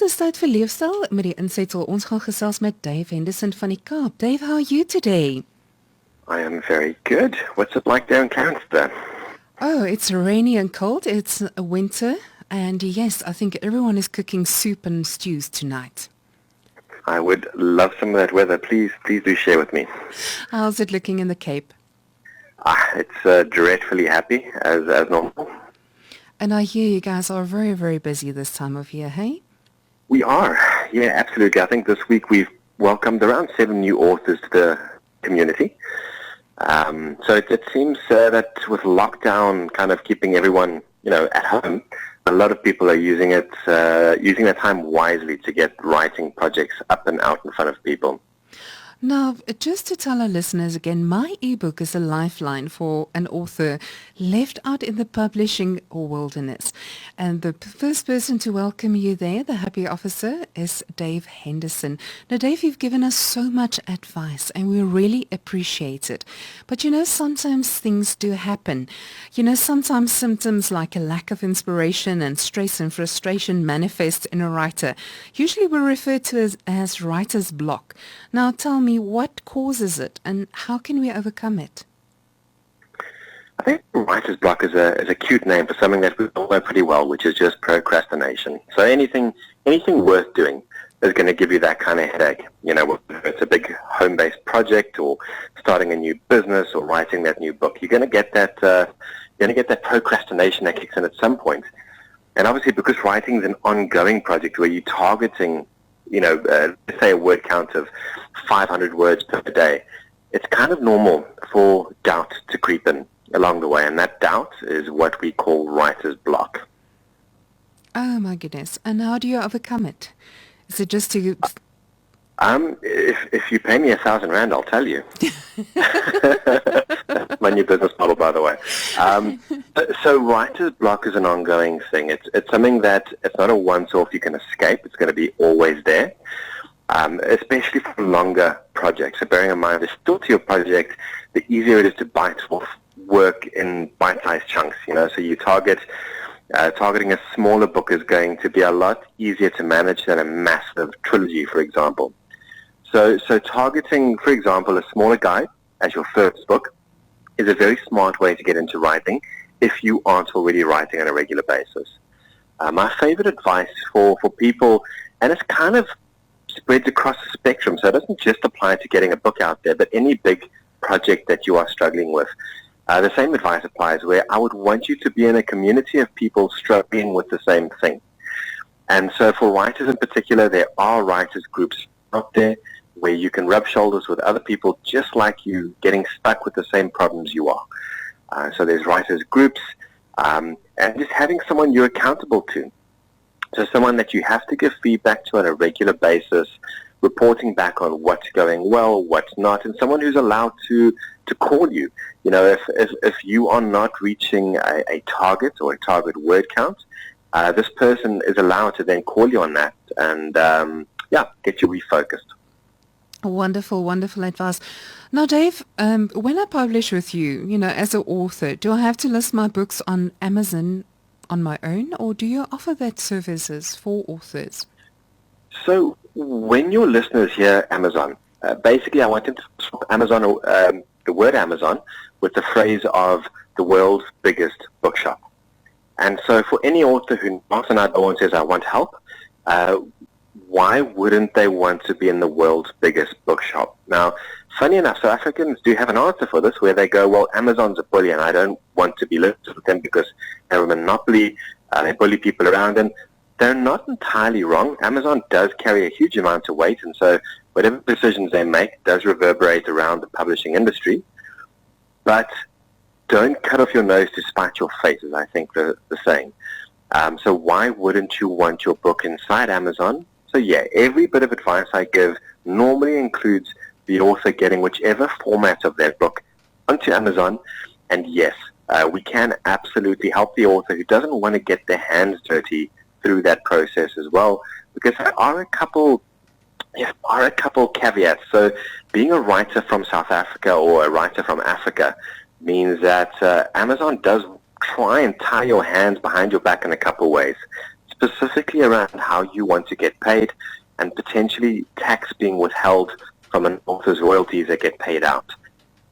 dis tyd vir leefstyl met die insetsel. Ons gaan gesels met Dave Henderson van die Kaap. Dave, how are you today? I am very good. What's it like there in Canada? Oh, it's rainy and cold. It's winter. And yes, I think everyone is cooking soup and stews tonight. I would love some of that weather. Please do share with me. How's it looking in the Cape? It's dreadfully happy, as normal. And I hear you guys are very, very busy this time of year, hey? We are. Yeah, absolutely. I think this week we've welcomed around 7 new authors to the community. So it seems that with lockdown kind of keeping everyone, at home, a lot of people are using their time wisely to get writing projects up and out in front of people. Now, just to tell our listeners again, MYeBook is a lifeline for an author left out in the publishing wilderness. And the first person to welcome you there, the happy officer, is Dave Henderson. Now, Dave, you've given us so much advice and we really appreciate it. But sometimes things do happen. Sometimes symptoms like a lack of inspiration and stress and frustration manifest in a writer. Usually we're referred to as writer's block. Now, tell me, what causes it and how can we overcome it? I think writer's block is a cute name for something that we all know pretty well, which is just procrastination. So anything worth doing is going to give you that kind of headache. Whether it's a big home-based project or starting a new business or writing that new book, you're going to get that procrastination that kicks in at some point. And obviously, because writing is an ongoing project where you're targeting, let's say a word count of 500 words per day, it's kind of normal for doubt to creep in along the way, and that doubt is what we call writer's block. Oh my goodness. And how do you overcome it? Is it just to... If you pay me 1,000 rand, I'll tell you. That's my new business model, by the way. So writer's block is an ongoing thing. It's something that it's not a once-off you can escape. It's going to be always there, especially for longer projects. So bearing in mind, the shorter your project, the easier it is to bite off work in bite-sized chunks. So you targeting a smaller book is going to be a lot easier to manage than a massive trilogy, for example. So targeting, for example, a smaller guide as your first book is a very smart way to get into writing if you aren't already writing on a regular basis. My favorite advice for people, and it's kind of spreads across the spectrum, so it doesn't just apply to getting a book out there, but any big project that you are struggling with. The same advice applies where I would want you to be in a community of people struggling with the same thing. And so for writers in particular, there are writers groups out there where you can rub shoulders with other people just like you, getting stuck with the same problems you are. So there's writers groups, and just having someone you're accountable to. So someone that you have to give feedback to on a regular basis, reporting back on what's going well, what's not, and someone who's allowed to call you. If you are not reaching a target or a target word count, this person is allowed to then call you on that and, get you refocused. Wonderful, wonderful advice. Now, Dave, when I publish with you, as an author, do I have to list my books on Amazon on my own, or do you offer that services for authors? So when your listeners hear Amazon, basically I want them to swap Amazon, the word Amazon, with the phrase of the world's biggest bookshop. And so for any author who knocks on our door and says, I want help, why wouldn't they want to be in the world's biggest bookshop? Now, funny enough, South Africans do have an answer for this where they go, well, Amazon's a bully and I don't want to be listed with them because they're a monopoly, they bully people around, and they're not entirely wrong. Amazon does carry a huge amount of weight, and so whatever decisions they make does reverberate around the publishing industry. But don't cut off your nose to spite your face, is I think the saying. So why wouldn't you want your book inside Amazon? So yeah, every bit of advice I give normally includes the author getting whichever format of their book onto Amazon. And yes, we can absolutely help the author who doesn't want to get their hands dirty through that process as well, because there are a couple caveats. So being a writer from South Africa or a writer from Africa means that Amazon does try and tie your hands behind your back in a couple ways. specifically around how you want to get paid and potentially tax being withheld from an author's royalties that get paid out.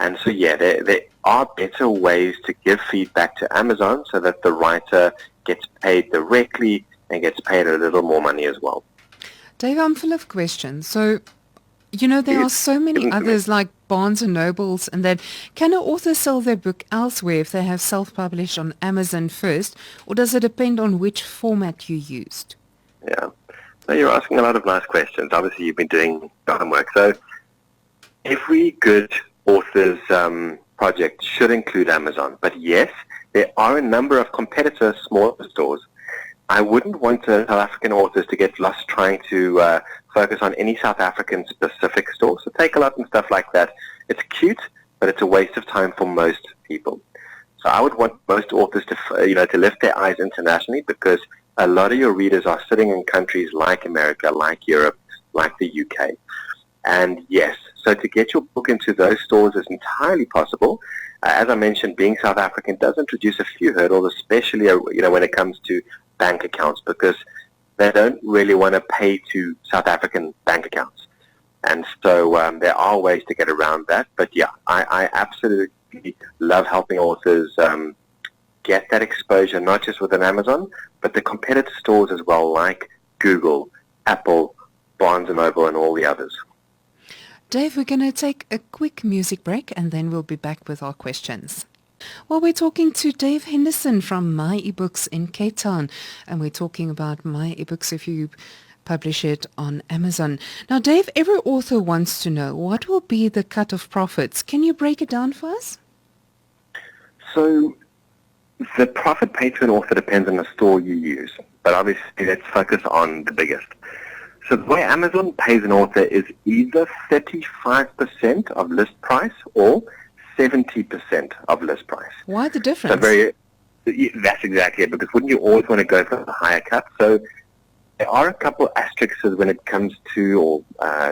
And so, yeah, there are better ways to give feedback to Amazon so that the writer gets paid directly and gets paid a little more money as well. Dave, I'm full of questions. So, there are so many others like Barnes and Nobles and that. Can an author sell their book elsewhere if they have self-published on Amazon first, or does it depend on which format you used? Yeah. So you're asking a lot of nice questions. Obviously, you've been doing your homework. So every good author's project should include Amazon. But yes, there are a number of competitor smaller stores. I wouldn't want South African authors to get lost trying to focus on any South African specific store. So Take-A-Lot and stuff like that. It's cute, but it's a waste of time for most people. So I would want most authors to lift their eyes internationally, because a lot of your readers are sitting in countries like America, like Europe, like the UK. And yes, so to get your book into those stores is entirely possible. As I mentioned, being South African does introduce a few hurdles, especially when it comes to bank accounts, because they don't really want to pay to South African bank accounts. And so there are ways to get around that. But yeah, I absolutely love helping authors get that exposure, not just within Amazon, but the competitor stores as well, like Google, Apple, Barnes & Noble, and all the others. Dave, we're going to take a quick music break and then we'll be back with our questions. Well, we're talking to Dave Henderson from MYeBooks in Cape Town, and we're talking about MYeBooks if you publish it on Amazon. Now, Dave, every author wants to know, what will be the cut of profits? Can you break it down for us? So the profit paid to an author depends on the store you use, but obviously let's focus on the biggest. So the way Amazon pays an author is either 35% of list price or 70% of list price. Why the difference? So that's exactly it, because wouldn't you always want to go for the higher cut? So there are a couple asterisks when it comes to, or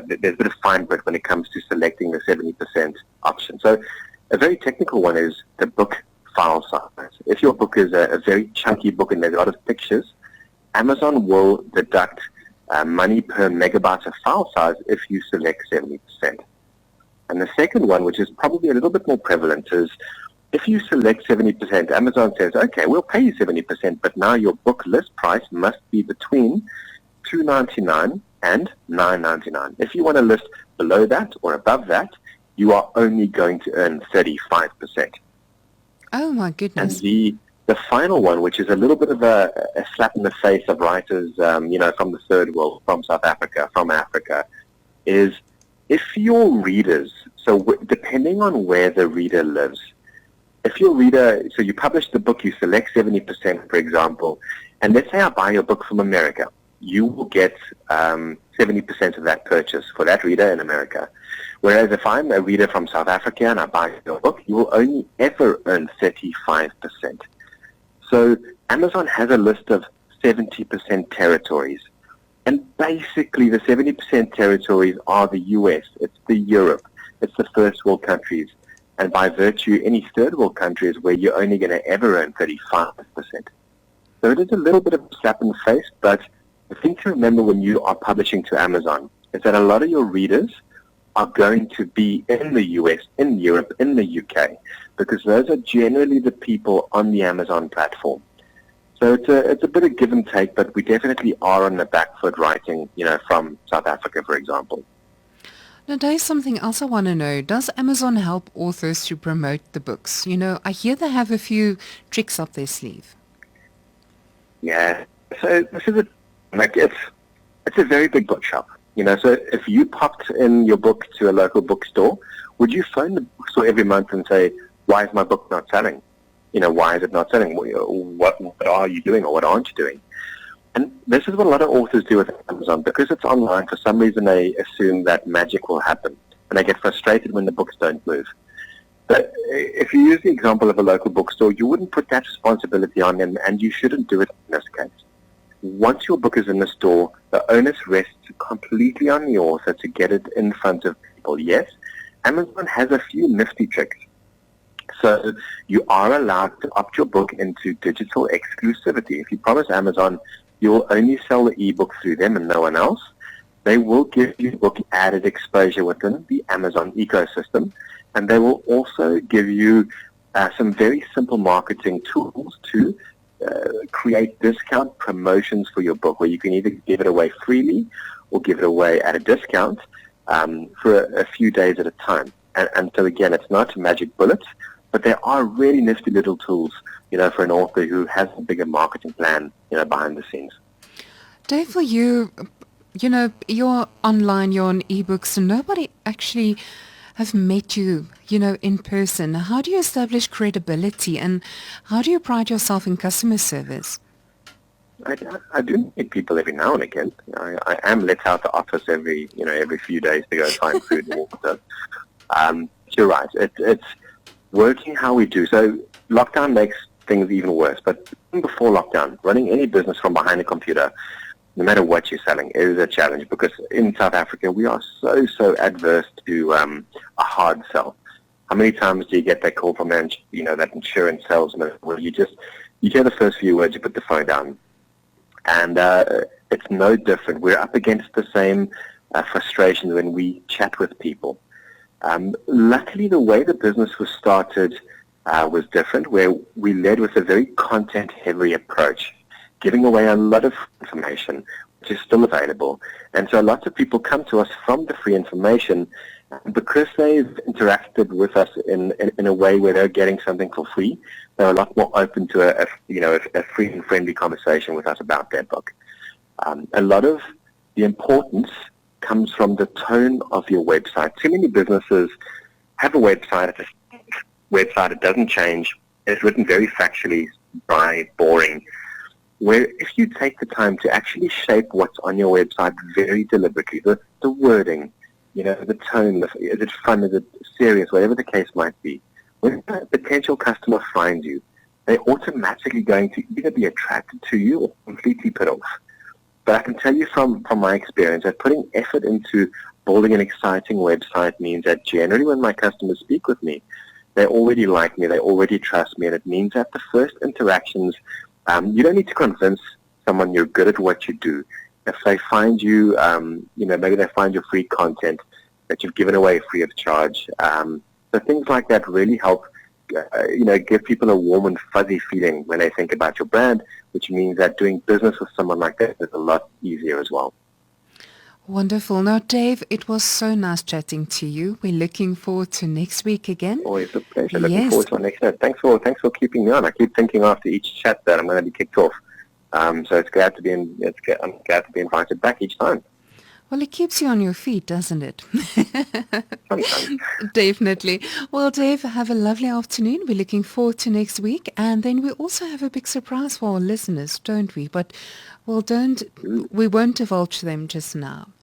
there's a bit of fine print when it comes to selecting the 70% option. So a very technical one is the book file size. If your book is a very chunky book and there's a lot of pictures, Amazon will deduct money per megabyte of file size if you select 70%. And the second one, which is probably a little bit more prevalent, is if you select 70%, Amazon says, okay, we'll pay you 70%, but now your book list price must be between $2.99 and $9.99. If you want to list below that or above that, you are only going to earn 35%. Oh, my goodness. And the final one, which is a little bit of a slap in the face of writers, from the third world, from South Africa, from Africa, is if your readers, so depending on where the reader lives, if your reader, so you publish the book, you select 70%, for example, and let's say I buy your book from America, you will get 70% of that purchase for that reader in America. Whereas if I'm a reader from South Africa and I buy your book, you will only ever earn 35%. So Amazon has a list of 70% territories. And basically the 70% territories are the US, it's the Europe, it's the first world countries. And by virtue, any third world countries where you're only going to ever earn 35%. So it is a little bit of a slap in the face, but the thing to remember when you are publishing to Amazon is that a lot of your readers are going to be in the US, in Europe, in the UK, because those are generally the people on the Amazon platform. So it's a bit of give and take, but we definitely are on the back foot writing, from South Africa, for example. Now, there's something else I want to know. Does Amazon help authors to promote the books? I hear they have a few tricks up their sleeve. Yeah. So this is it's a very big bookshop. So if you popped in your book to a local bookstore, would you phone the bookstore every month and say, why is my book not selling? Why is it not selling? What are you doing or what aren't you doing? And this is what a lot of authors do with Amazon. Because it's online, for some reason they assume that magic will happen. And they get frustrated when the books don't move. But if you use the example of a local bookstore, you wouldn't put that responsibility on them, and you shouldn't do it in this case. Once your book is in the store, the onus rests completely on the author to get it in front of people. Yes, Amazon has a few nifty tricks. So you are allowed to opt your book into digital exclusivity. If you promise Amazon you'll only sell the ebook through them and no one else. They will give you book added exposure within the Amazon ecosystem, and they will also give you some very simple marketing tools to create discount promotions for your book, where you can either give it away freely or give it away at a discount for a few days at a time. And so again, it's not a magic bullet, but there are really nifty little tools, for an author who has a bigger marketing plan, behind the scenes. Dave, for you, you're online, you're on ebooks, and nobody actually have met you, in person. How do you establish credibility, and how do you pride yourself in customer service? I do meet people every now and again. I am let out the office every few days to go find food and water. You're right. It's working how we do. So lockdown makes things even worse. But even before lockdown, running any business from behind a computer, no matter what you're selling, is a challenge, because in South Africa we are so adverse to a hard sell. How many times do you get that call from that insurance salesman where you hear the first few words, you put the phone down, and it's no different. We're up against the same frustrations when we chat with people. Luckily, the way the business was started was different, where we led with a very content-heavy approach, giving away a lot of information, which is still available. And so lots of people come to us from the free information, because they've interacted with us in a way where they're getting something for free. They're a lot more open to a free and friendly conversation with us about their book. A lot of the importance comes from the tone of your website. Too many businesses have a website. It's a website. It doesn't change. It's written very factually, dry, boring. Where if you take the time to actually shape what's on your website very deliberately, the wording, the tone, is it fun, is it serious, whatever the case might be, when a potential customer finds you, they're automatically going to either be attracted to you or completely put off. But I can tell you from my experience that putting effort into building an exciting website means that generally when my customers speak with me, they already like me, they already trust me, and it means that the first interactions, you don't need to convince someone you're good at what you do. If they find you, maybe they find your free content that you've given away free of charge. So things like that really help, give people a warm and fuzzy feeling when they think about your brand, which means that doing business with someone like that is a lot easier as well. Wonderful. Now, Dave, it was so nice chatting to you. We're looking forward to next week again. Always a pleasure. Looking forward to our next chat. Thanks for keeping me on. I keep thinking after each chat that I'm going to be kicked off. So I'm glad to be invited back each time. Well, it keeps you on your feet, doesn't it? Sometimes. Definitely. Well, Dave, have a lovely afternoon. We're looking forward to next week. And then we also have a big surprise for our listeners, don't we? But we won't divulge them just now.